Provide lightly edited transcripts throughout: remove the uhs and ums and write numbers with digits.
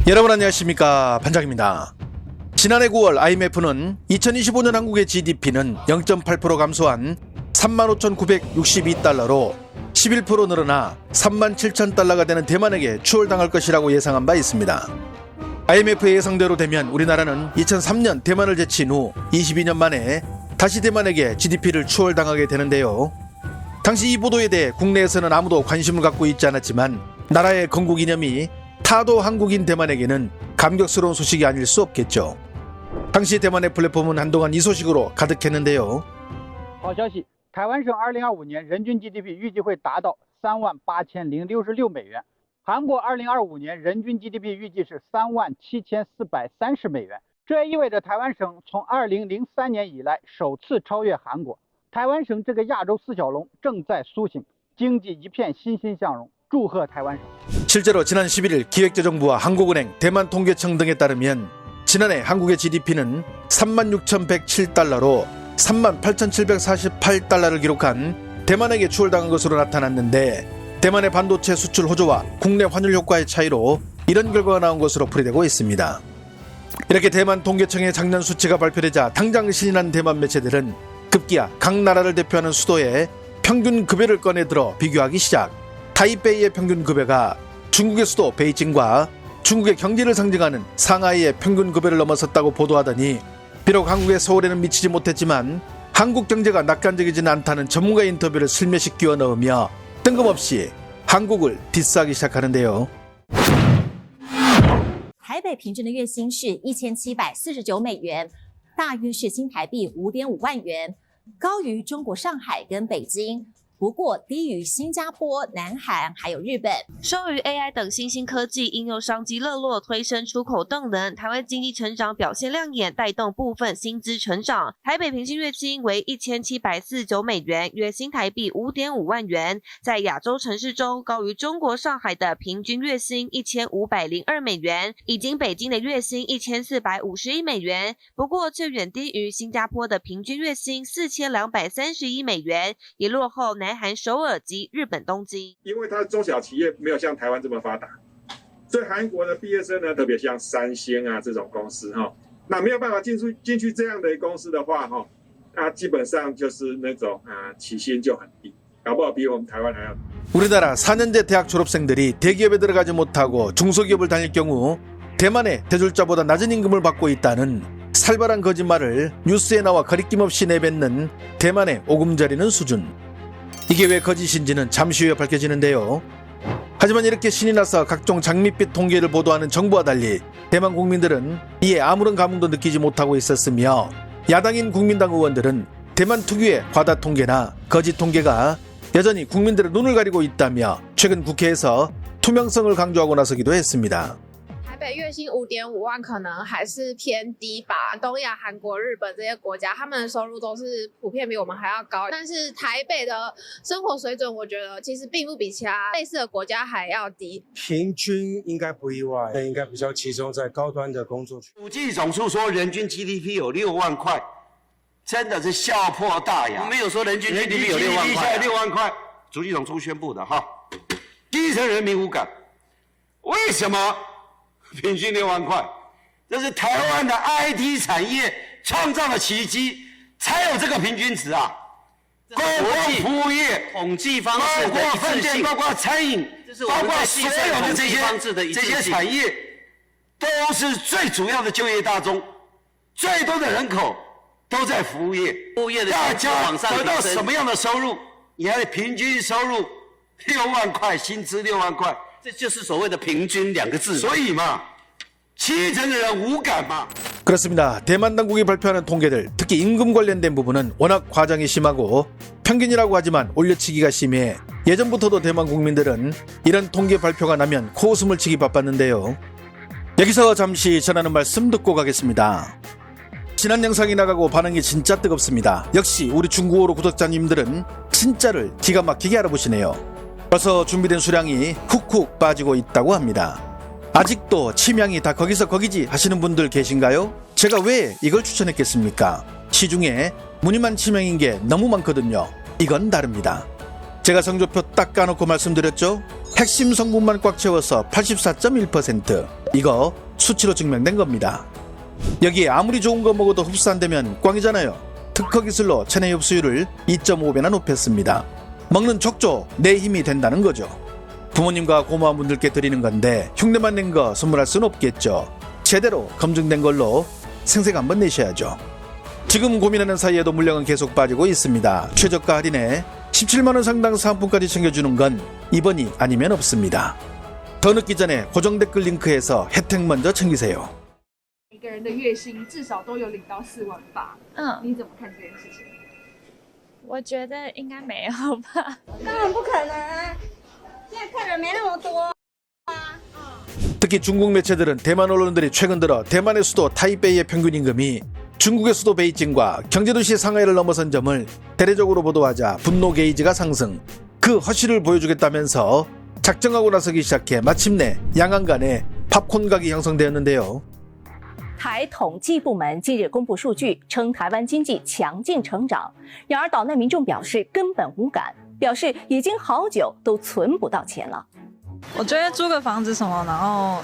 여러분 안녕하십니까, 반장입니다. 지난해 9월 IMF는 2025년 한국의 GDP는 0.8% 감소한 35,962달러로 11% 늘어나 37,000달러가 되는 대만에게 추월당할 것이라고 예상한 바 있습니다. IMF의 예상대로 되면 우리나라는 2003년 대만을 제친 후 22년 만에 다시 대만에게 GDP를 추월당하게 되는데요. 당시 이 보도에 대해 국내에서는 아무도 관심을 갖고 있지 않았지만 나라의 건국 이념이 타도 한국인 대만에게는 감격스러운 소식이 아닐 수 없겠죠. 당시 대만의 플랫폼은 한동안 이 소식으로 가득했는데요. 好消息，台湾省2025年人均 GDP 预计会达到38,066美元，韩国2025年人均 GDP 预计是37,430美元。这意味着台湾省从2003年以来首次超越韩国。台湾省这个亚洲四小龙正在苏醒，经济一片欣欣向荣。祝贺台湾省。 실제로 지난 11일 기획재정부와 한국은행, 대만통계청 등에 따르면 지난해 한국의 GDP는 36,107달러로 38,748달러를 기록한 대만에게 추월당한 것으로 나타났는데, 대만의 반도체 수출 호조와 국내 환율 효과의 차이로 이런 결과가 나온 것으로 풀이되고 있습니다. 이렇게 대만 통계청의 작년 수치가 발표되자 당장 신이 난 대만 매체들은 급기야 각 나라를 대표하는 수도의 평균 급여를 꺼내들어 비교하기 시작. 타이베이의 평균 급여가 중국의 수도 베이징과 중국의 경제를 상징하는 상하이의 평균 급여를 넘어섰다고 보도하더니, 비록 한국의 서울에는 미치지 못했지만 한국 경제가 낙관적이지는 않다는 전문가 인터뷰를 슬며시 끼워 넣으며 뜬금없이 한국을 디스하기 시작하는데요. 台北平均的月薪是1749美元，大约是新台币5.5万元，高于中国上海跟北京。 不过低于新加坡、南韩还有日本。受于 AI 等新兴科技应用商机热络，推升出口动能，台湾经济成长表现亮眼，带动部分薪资成长。台北平均月薪为1749美元，约新台币5.5万元，在亚洲城市中高于中国上海的平均月薪1502美元，以及北京的月薪1451美元。不过却远低于新加坡的平均月薪4231美元，也落后南韩首尔及日本东京。因为它的中小企业没有像台湾这么发达，所以韩国的毕业生呢，特别像三星啊这种公司哈，那没有办法进去这样的公司的话哈，那基本上就是那种起薪就很低，搞不好比我们台湾还要。 우리나라 4년제 대학 졸업생들이 대기업에 들어가지 못하고 중소기업을 다닐 경우 대만의 대졸자보다 낮은 임금을 받고 있다는 살벌한 거짓말을 뉴스에 나와 거리낌 없이 내뱉는 대만의 오금저리는 수준. 이게 왜 거짓인지는 잠시 후에 밝혀지는데요. 하지만 이렇게 신이 나서 각종 장밋빛 통계를 보도하는 정부와 달리 대만 국민들은 이에 아무런 감흥도 느끼지 못하고 있었으며, 야당인 국민당 의원들은 대만 특유의 과다 통계나 거짓 통계가 여전히 국민들의 눈을 가리고 있다며 최근 국회에서 투명성을 강조하고 나서기도 했습니다. 台北月薪5.5万可能还是偏低吧。东亚、韩国、日本这些国家，他们的收入都是普遍比我们还要高。但是台北的生活水准，我觉得其实并不比其他类似的国家还要低。平均应该不意外，应该比较集中在高端的工作区。统计总数说人均 GDP 有6万块，真的是笑破大牙。我没有说人均 GDP 有6万块，6万块，主计总处宣布的哈。基层人民无感，为什么？ 平均6万块，这是台湾的 IT 产业创造了奇迹，才有这个平均值啊！包括服务业、统计方式、包括饭店、包括餐饮、包括所有的这些产业，都是最主要的就业大宗，最多的人口都在服务业。服务业的大家得到什么样的收入？你还得平均收入6万块，薪资6万块。 这就是所谓的平均2个字，所以嘛，70%的人无感嘛。 그렇습니다. 대만 당국이 발표하는 통계들, 특히 임금 관련된 부분은 워낙 과장이 심하고 평균이라고 하지만 올려치기가 심해 예전부터도 대만 국민들은 이런 통계 발표가 나면 코웃음을 치기 바빴는데요. 여기서 잠시 전하는 말씀 듣고 가겠습니다. 지난 영상이 나가고 반응이 진짜 뜨겁습니다. 역시 우리 중국어로 구독자님들은 진짜를 기가 막히게 알아보시네요. 벌써 준비된 수량이 훅훅 빠지고 있다고 합니다. 아직도 침향이 다 거기서 거기지 하시는 분들 계신가요? 제가 왜 이걸 추천했겠습니까? 시중에 무늬만 침향인 게 너무 많거든요. 이건 다릅니다. 제가 성적표 딱 까놓고 말씀드렸죠? 핵심 성분만 꽉 채워서 84.1%, 이거 수치로 증명된 겁니다. 여기에 아무리 좋은 거 먹어도 흡수 안 되면 꽝이잖아요. 특허 기술로 체내 흡수율을 2.5배나 높였습니다. 먹는 족족 내 힘이 된다는 거죠. 부모님과 고마운 분들께 드리는 건데 흉내만 낸 거 선물할 수는 없겠죠. 제대로 검증된 걸로 생색 한번 내셔야죠. 지금 고민하는 사이에도 물량은 계속 빠지고 있습니다. 최저가 할인에 17만 원 상당 상품까지 챙겨주는 건 이번이 아니면 없습니다. 더 늦기 전에 고정 댓글 링크에서 혜택 먼저 챙기세요. 每个人的月薪至少都有领到4万8，你怎么看这件事情？我觉得应该没有吧，根本不可能啊！现在客人没那么多啊。 특히 중국 매체들은 대만 언론들이 최근 들어 대만의 수도 타이베이의 평균 임금이 중국의 수도 베이징과 경제도시 상하이를 넘어선 점을 대대적으로 보도하자 분노 게이지가 상승. 그 허실을 보여주겠다면서 작정하고 나서기 시작해 마침내 양안 간에 팝콘각이 형성되었는데요. 台统计部门近日公布数据，称台湾经济强劲成长。然而，岛内民众表示根本无感，表示已经好久都存不到钱了。 我觉得租个房子什么，然后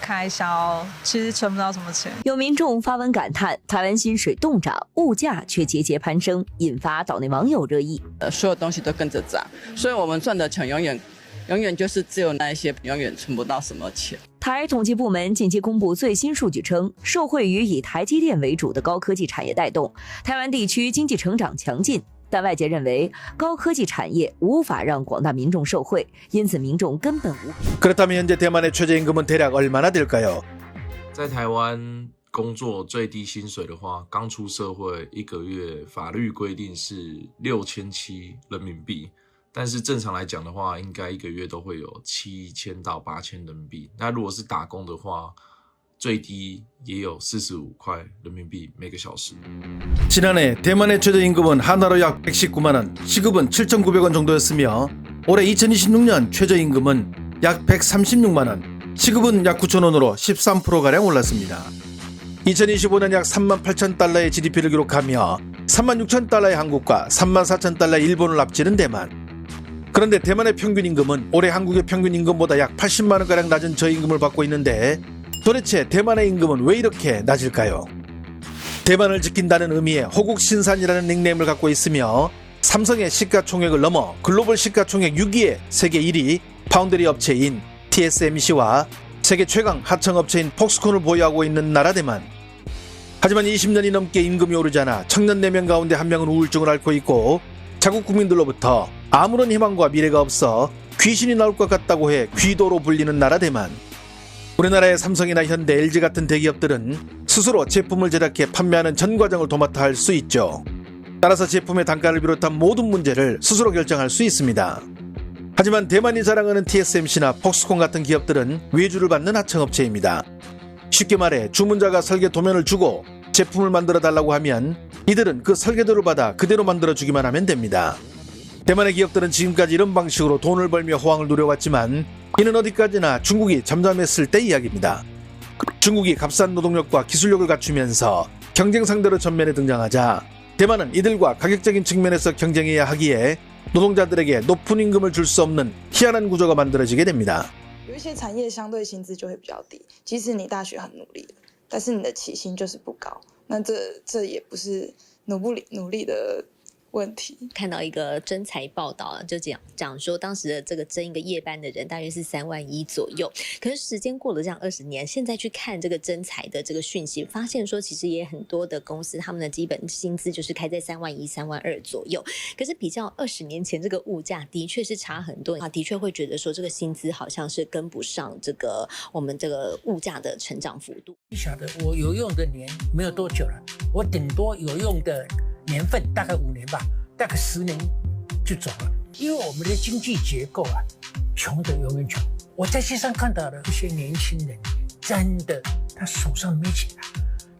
开销其实存不到什么钱。有民众发文感叹，台湾薪水冻涨，物价却节节攀升，引发岛内网友热议。所有东西都跟着涨，所以我们赚的钱永远就是只有那一些，永远存不到什么钱。台统计部门近期公布最新数据称，受惠于以台积电为主的高科技产业带动，台湾地区经济成长强劲。 但外界认为高科技产业无法让广大民众受惠，因此民众根本无。 그렇다면 현재 대만의 최저임금은 대략 얼마나 될까요? 在台湾工作最低薪水的话，刚出社会1个月，法律规定是6700人民币，但是正常来讲的话，应该1个月都会有7000到8000人民币。那如果是打工的话， 最低也有45块人民币每个小时。 지난해 대만의 최저임금은 하나로 약 119만 원, 시급은 7,900원 정도였으며 올해 2026년 최저임금은 약 136만 원, 시급은 약 9,000원으로 13%가량 올랐습니다. 2025년 약 3만 8천 달러의 GDP를 기록하며 3만 6천 달러의 한국과 3만 4천 달러의 일본을 앞지른 대만. 그런데 대만의 평균 임금은 올해 한국의 평균 임금보다 약 80만 원가량 낮은 저임금을 받고 있는데 도대체 대만의 임금은 왜 이렇게 낮을까요? 대만을 지킨다는 의미의 호국신산이라는 닉네임을 갖고 있으며 삼성의 시가총액을 넘어 글로벌 시가총액 6위의 세계 1위 파운드리 업체인 TSMC와 세계 최강 하청업체인 폭스콘을 보유하고 있는 나라 대만. 하지만 20년이 넘게 임금이 오르잖아 청년 4명 가운데 1명은 우울증을 앓고 있고 자국 국민들로부터 아무런 희망과 미래가 없어 귀신이 나올 것 같다고 해 귀도로 불리는 나라 대만. 우리나라의 삼성이나 현대, LG 같은 대기업들은 스스로 제품을 제작해 판매하는 전 과정을 도맡아 할 수 있죠. 따라서 제품의 단가를 비롯한 모든 문제를 스스로 결정할 수 있습니다. 하지만 대만이 자랑하는 TSMC나 폭스콘 같은 기업들은 외주를 받는 하청업체입니다. 쉽게 말해 주문자가 설계 도면을 주고 제품을 만들어 달라고 하면 이들은 그 설계도를 받아 그대로 만들어주기만 하면 됩니다. 대만의 기업들은 지금까지 이런 방식으로 돈을 벌며 호황을 누려왔지만 이는 어디까지나 중국이 잠잠했을 때 이야기입니다. 중국이 값싼 노동력과 기술력을 갖추면서 경쟁 상대로 전면에 등장하자 대만은 이들과 가격적인 측면에서 경쟁해야 하기에 노동자들에게 높은 임금을 줄 수 없는 희한한 구조가 만들어지게 됩니다. 有一些产业相对薪资就会比较低，即使你大学很努力，但是你的起薪就是不高，那这也不是努力的 问题。看到一个征才报道，就讲说当时的这个征一个夜班的人大约是3万1左右。可是时间过了这样20年，现在去看这个征才的这个讯息，发现说其实也很多的公司他们的基本薪资就是开在3万1、3万2左右。可是比较20年前这个物价的确是差很多啊，的确会觉得说这个薪资好像是跟不上这个我们这个物价的成长幅度。不晓得我有用的年没有多久了，我顶多有用的 年份大概5年吧，大概10年就走了。因为我们的经济结构啊，穷的永远穷。我在街上看到的一些年轻人，真的他手上没钱啊，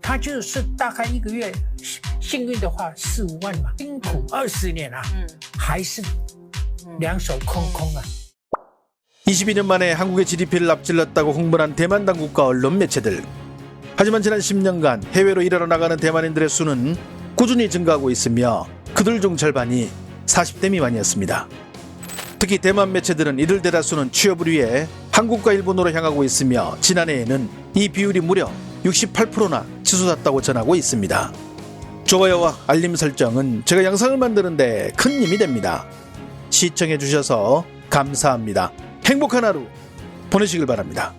他就是大概1个月幸运的话4、5万嘛，辛苦20年啊，还是两手空空啊。 22년 만에 한국의 GDP를 앞질렀다고 홍보한 대만 당국과 언론 매체들. 하지만 지난 10년간 해외로 일하러 나가는 대만인들의 수는 꾸준히 증가하고 있으며 그들 중 절반이 40대 미만이었습니다. 특히 대만 매체들은 이들 대다수는 취업을 위해 한국과 일본으로 향하고 있으며 지난해에는 이 비율이 무려 68%나 치솟았다고 전하고 있습니다. 좋아요와 알림 설정은 제가 영상을 만드는데 큰 힘이 됩니다. 시청해 주셔서 감사합니다. 행복한 하루 보내시길 바랍니다.